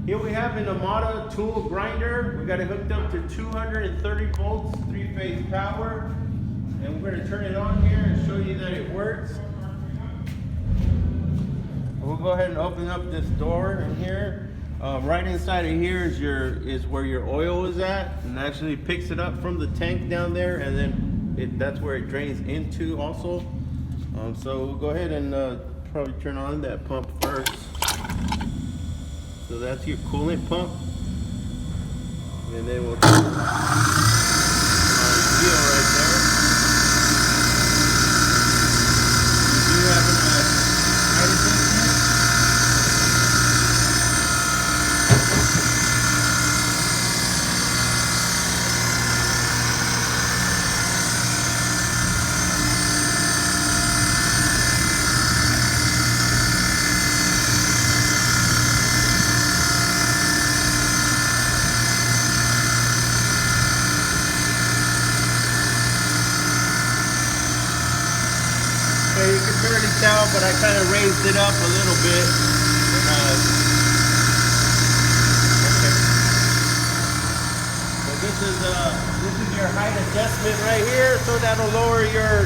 Here we have an Amada tool grinder. We got it hooked up to 230 volts, 3-phase power. And we're gonna turn it on here and show you that it works. We'll go ahead and open up this door in here. Right inside of here is where your oil is at, and actually picks it up from the tank down there, and then that's where it drains into also. So we'll go ahead and probably turn on that pump first. So that's your coolant pump, and then we'll turn on the wheel right there. You do have an hydrogen in there. Okay, you can barely tell, but I kind of raised it up a little bit. Okay. So this is your height adjustment right here. So that'll lower your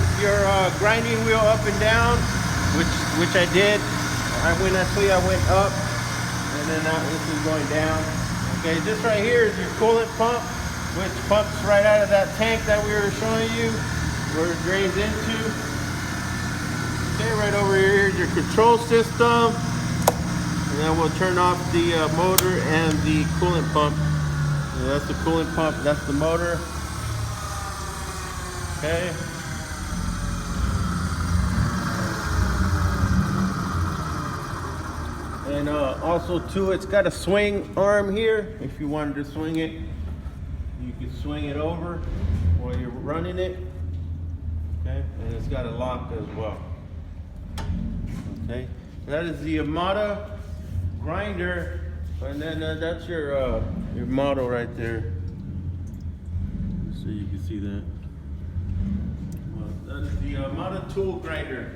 grinding wheel up and down, which I did. I went up, and then this is going down. Okay, this right here is your coolant pump, which pumps right out of that tank that we were showing you, where it drains into. Okay, right over here is your control system, and then we'll turn off the motor and the coolant pump. So that's the coolant pump, that's the motor. Okay. And also too, it's got a swing arm here. If you wanted to swing it, you can swing it over while you're running it. Okay, and it's got a lock as well. Okay, that is the Amada grinder, and then that's your model right there. So you can see that. That is the Amada tool grinder.